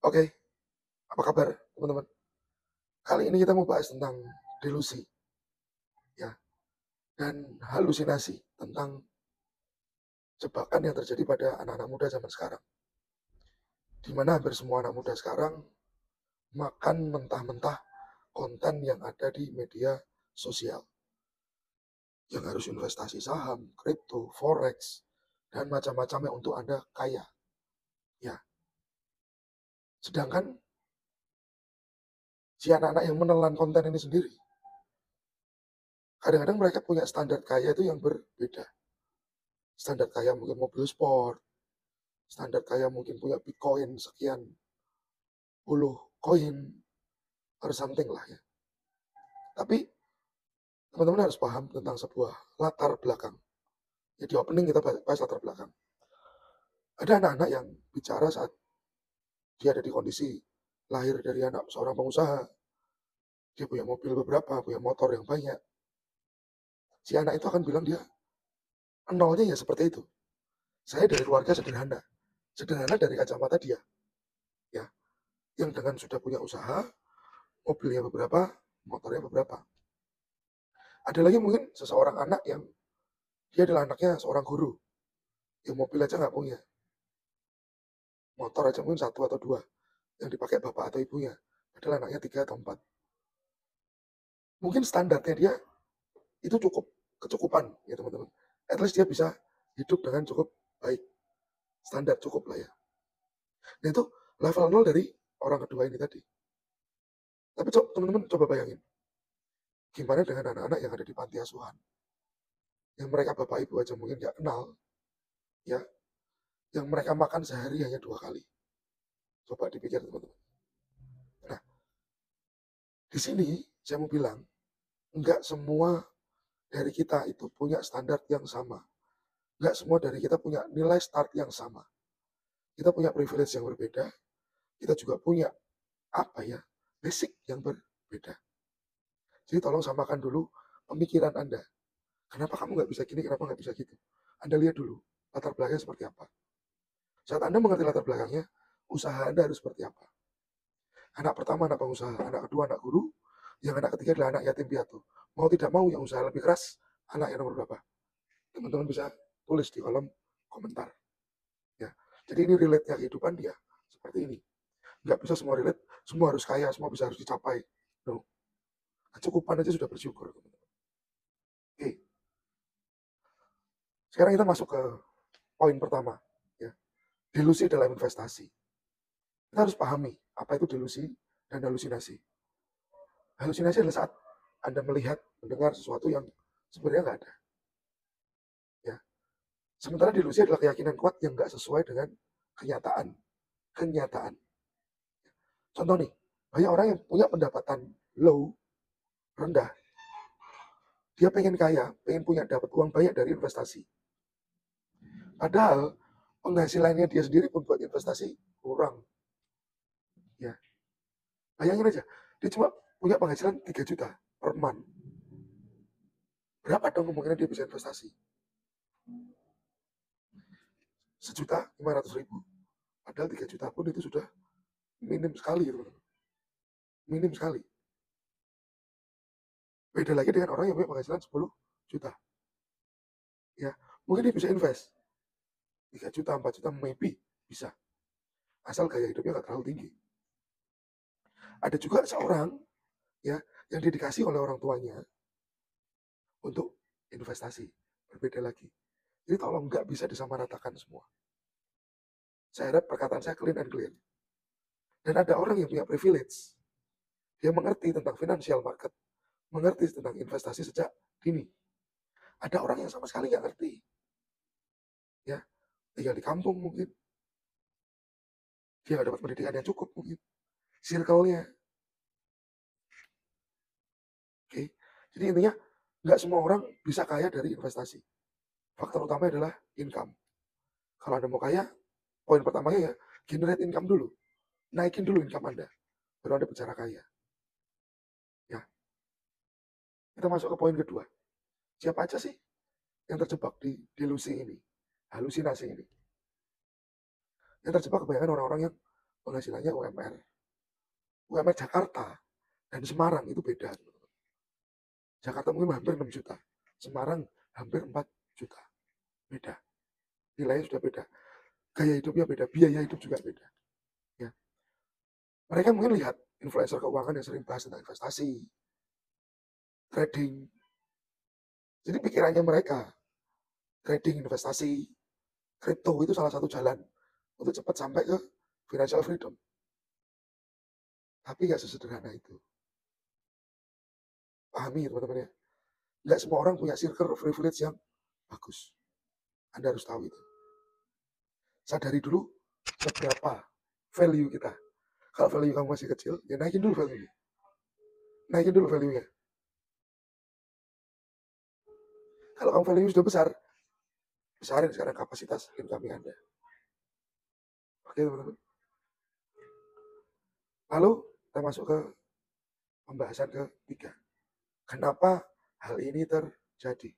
Oke, apa kabar teman-teman? Kali ini kita mau bahas tentang delusi ya dan halusinasi tentang jebakan yang terjadi pada anak-anak muda zaman sekarang. Di mana hampir semua anak muda sekarang makan mentah-mentah konten yang ada di media sosial. Yang harus investasi saham, kripto, forex, dan macam-macamnya untuk Anda kaya. Ya, sedangkan si anak-anak yang menelan konten ini sendiri, kadang-kadang mereka punya standar kaya itu yang berbeda. Standar kaya mungkin mobil sport, standar kaya mungkin punya Bitcoin sekian puluh koin or something lah ya. Tapi teman-teman harus paham tentang sebuah latar belakang. Ya di opening kita bahas latar belakang. Ada anak-anak yang bicara saat dia ada di kondisi lahir dari anak seorang pengusaha. Dia punya mobil beberapa, punya motor yang banyak. Si anak itu akan bilang dia nolnya ya seperti itu. Saya dari keluarga sederhana. Sederhana dari kacamata dia. Ya, yang dengan sudah punya usaha, mobilnya beberapa, motornya beberapa. Ada lagi mungkin seseorang anak yang dia adalah anaknya seorang guru, yang mobil aja nggak punya, motor aja mungkin satu atau dua, yang dipakai bapak atau ibunya, padahal anaknya tiga atau empat. Mungkin standarnya dia itu cukup, kecukupan ya teman-teman. At least dia bisa hidup dengan cukup baik, standar cukup lah ya. Nah itu level nol dari orang kedua ini tadi. Tapi teman-teman coba bayangin, gimana dengan anak-anak yang ada di panti asuhan, yang mereka bapak ibu aja mungkin nggak kenal, ya, yang mereka makan sehari hanya 2 kali. Coba dipikir teman-teman. Nah, di sini saya mau bilang, enggak semua dari kita itu punya standar yang sama. Enggak semua dari kita punya nilai start yang sama. Kita punya privilege yang berbeda. Kita juga punya apa ya, basic yang berbeda. Jadi tolong samakan dulu pemikiran Anda. Kenapa kamu nggak bisa gini, kenapa nggak bisa gitu? Anda lihat dulu latar belakangnya seperti apa. Saat Anda mengerti latar belakangnya, usaha Anda harus seperti apa. Anak pertama anak pengusaha, anak kedua anak guru, yang anak ketiga adalah anak yatim piatu. Mau tidak mau yang usaha lebih keras, anak yang nomor berapa? Teman-teman bisa tulis di kolom komentar. Ya, jadi ini relate-nya kehidupan dia seperti ini. Nggak bisa semua relate, semua harus kaya, semua bisa harus dicapai. No. Kecukupan aja sudah bersyukur. Oke, sekarang kita masuk ke poin pertama. Ya, delusi dalam investasi. Kita harus pahami apa itu delusi dan halusinasi. Halusinasi adalah saat Anda melihat, mendengar sesuatu yang sebenarnya nggak ada. Ya. Sementara delusi adalah keyakinan kuat yang nggak sesuai dengan kenyataan. Kenyataan. Contoh nih, banyak orang yang punya pendapatan low, rendah. Dia pengen kaya, pengen punya dapat uang banyak dari investasi. Padahal penghasilannya dia sendiri pun buat investasi kurang. Ya, bayangin aja, dia cuma punya penghasilan 3 juta per month. Berapa dong kemungkinan dia bisa investasi? 1.500.000. Padahal 3 juta pun itu sudah minim sekali. Minim sekali. Beda lagi dengan orang yang punya penghasilan 10 juta. Ya, mungkin dia bisa invest 3 juta, 4 juta, maybe bisa. Asal gaya hidupnya nggak terlalu tinggi. Ada juga seorang ya yang dedikasi oleh orang tuanya untuk investasi. Berbeda lagi. Jadi tolong nggak bisa disamaratakan semua. Saya harap perkataan saya clean and clear. Dan ada orang yang punya privilege. Dia mengerti tentang financial market, mengerti tentang investasi sejak dini. Ada orang yang sama sekali nggak ngerti. Ya, tinggal di kampung mungkin. Dia nggak dapat pendidikan yang cukup mungkin. Circle-nya. Oke. Jadi intinya nggak semua orang bisa kaya dari investasi. Faktor utama adalah income. Kalau Anda mau kaya, poin pertamanya ya generate income dulu. Naikin dulu income Anda. Baru Anda bicara kaya. Ya, kita masuk ke poin kedua. Siapa aja sih yang terjebak di delusi ini, halusinasi ini? Yang terjebak kebanyakan orang-orang yang penghasilannya UMR. UMR Jakarta dan Semarang itu beda. Jakarta mungkin hampir 6 juta, Semarang hampir 4 juta. Beda. Nilainya sudah beda. Gaya hidupnya beda, biaya hidup juga beda. Ya. Mereka mungkin lihat influencer keuangan yang sering bahas tentang investasi, trading. Jadi pikirannya mereka, trading, investasi, kripto itu salah satu jalan untuk cepat sampai ke financial freedom. Tapi nggak sesederhana itu. Pahami teman-teman ya. Nggak semua orang punya circle of privilege yang bagus. Anda harus tahu itu. Sadari dulu seberapa value kita. Kalau value kamu masih kecil, ya naikin dulu value-nya. Naikin dulu value-nya. Kalau kamu value sudah besar, besarin sekarang kapasitas income Anda. Oke teman-teman. Lalu kita masuk ke pembahasan ketiga. Kenapa hal ini terjadi?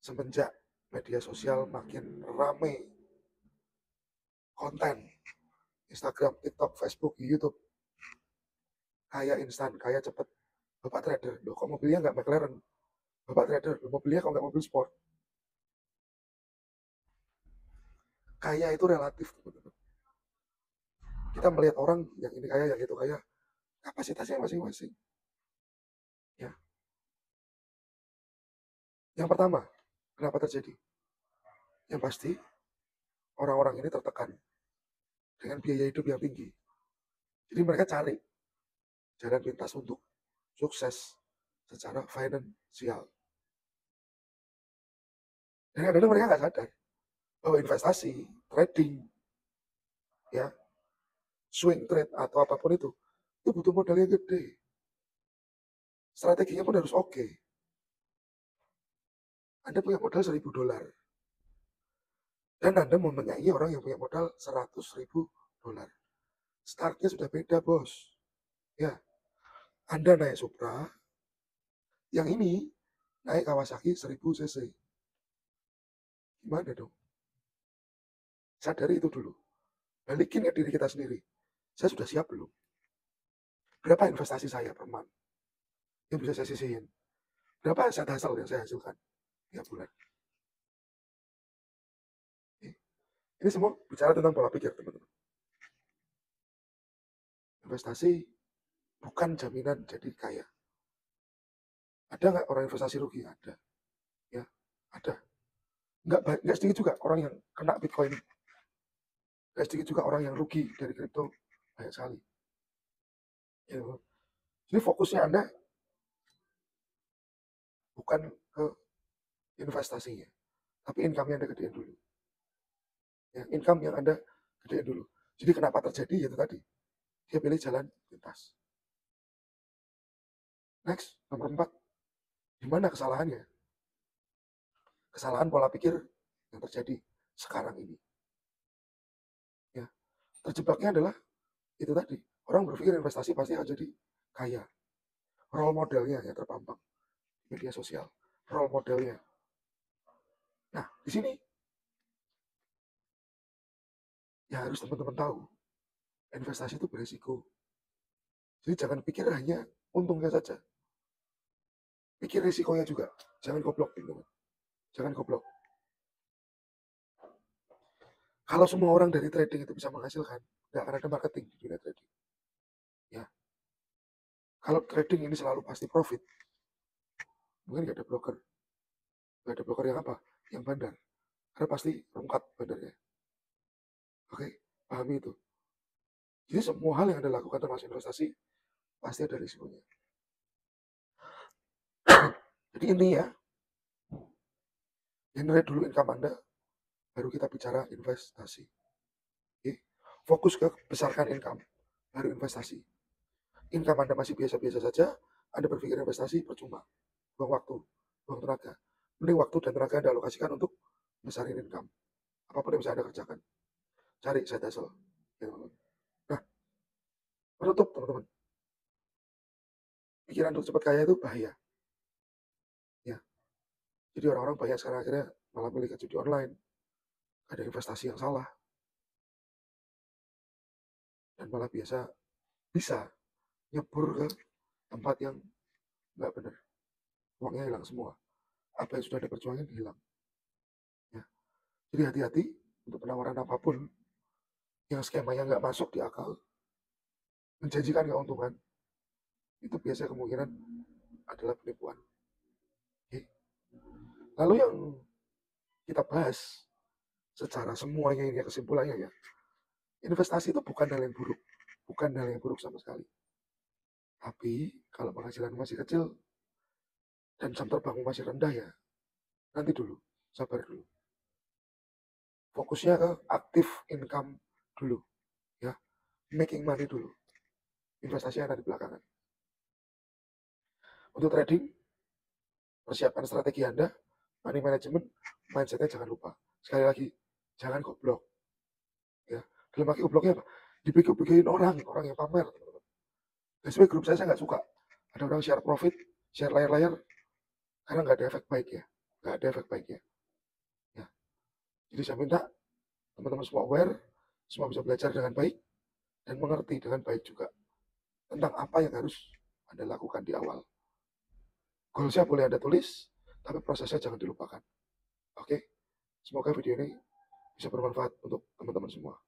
Semenjak media sosial makin ramai konten, Instagram, TikTok, Facebook, YouTube, kaya instan, kaya cepet. Bapak trader, loh kok mobilnya nggak McLaren? Bapak trader, loh mobilnya kok nggak mobil sport? Kaya itu relatif, teman-teman. Kita melihat orang yang ini kaya, yang itu kaya, kapasitasnya masing-masing. Ya. Yang pertama, kenapa terjadi? Yang pasti, orang-orang ini tertekan dengan biaya hidup yang tinggi. Jadi mereka cari jalan pintas untuk sukses secara finansial. Dan kadang-kadang mereka nggak sadar bahwa investasi, trading, ya, swing trade atau apapun itu butuh modal yang gede. Strateginya pun harus oke. Anda punya modal $1.000 dan Anda mau menyaingi orang yang punya modal $100.000. Startnya sudah beda, bos. Ya, Anda naik Supra, yang ini naik Kawasaki 1000 cc. Gimana dong? Sadari itu dulu. Balikin ke diri kita sendiri. Saya sudah siap belum? Berapa investasi saya per month yang bisa saya sisihin? Berapa aset hasil yang saya hasilkan tiap bulan? Ini semua bicara tentang pola pikir, teman-teman. Investasi bukan jaminan jadi kaya. Ada nggak orang investasi rugi? Ada. Ya, ada. Nggak sedikit juga orang yang kena Bitcoin. Nggak sedikit juga orang yang rugi dari kripto. Banyak sekali. Ya, jadi fokusnya Anda bukan ke investasinya, tapi income-nya Anda gedein dulu. Ya, income yang Anda gedein dulu. Jadi kenapa terjadi? Itu tadi. Dia pilih jalan pintas. Next, nomor 4. Di mana kesalahannya? Kesalahan pola pikir yang terjadi sekarang ini. Ya, terjebaknya adalah itu tadi. Orang berpikir investasi pasti akan jadi kaya. Role modelnya yang terpampang di media sosial. Role modelnya. Nah, di sini ya harus teman-teman tahu. Investasi itu berisiko. Jadi jangan pikir hanya untungnya saja. Pikir risikonya juga. Jangan goblok, teman-teman. Jangan goblok. Kalau semua orang dari trading itu bisa menghasilkan, nggak akan ada marketing di dunia trading. Ya. Kalau trading ini selalu pasti profit, mungkin nggak ada broker. Nggak ada broker yang apa? Yang bandar. Karena pasti rungkat bandarnya. Oke, pahami itu. Jadi semua hal yang Anda lakukan termasuk investasi, pasti ada risikonya. Jadi ini ya, generate dulu income Anda, baru kita bicara investasi. Oke. Fokus ke besarkan income, baru investasi. Income Anda masih biasa-biasa saja, Anda berpikir investasi percuma. Buang waktu, buang tenaga. Mending waktu dan tenaga Anda alokasikan untuk besarin income. Apapun yang bisa Anda kerjakan. Cari side hustle. Ya, teman-teman. Nah, menutup teman-teman. Pikiran untuk cepat kaya itu bahaya. Ya. Jadi orang-orang banyak sekarang akhirnya malah milih ke judi online. Ada investasi yang salah. dan malah bisa nyebur ke tempat yang nggak benar. Uangnya hilang semua. Apa yang sudah diperjuangin hilang. Ya. Jadi hati-hati untuk penawaran apapun yang skemanya nggak masuk di akal, menjanjikan keuntungan, itu biasanya kemungkinan adalah penipuan. Oke. Lalu yang kita bahas secara semuanya ini kesimpulannya ya, investasi itu bukan hal yang buruk, bukan hal yang buruk sama sekali. Tapi kalau penghasilan masih kecil dan jam terbangmu masih rendah ya, nanti dulu, sabar dulu. Fokusnya ke aktif income dulu, ya, making money dulu. Investasi ada di belakangan. Untuk trading, persiapkan strategi Anda, money management, mindsetnya jangan lupa. Sekali lagi, jangan goblok. Ya, dalam arti gobloknya apa? Dipikir-pikirin orang yang pamer. Dan sebenarnya grup saya nggak suka. Ada orang share profit, share layar-layar, karena nggak ada efek baiknya. Nggak ada efek baiknya. Ya. Jadi saya minta teman-teman semua aware, semua bisa belajar dengan baik, dan mengerti dengan baik juga tentang apa yang harus Anda lakukan di awal. Goalsnya boleh Anda tulis, tapi prosesnya jangan dilupakan. Oke? Semoga video ini bisa bermanfaat untuk teman-teman semua.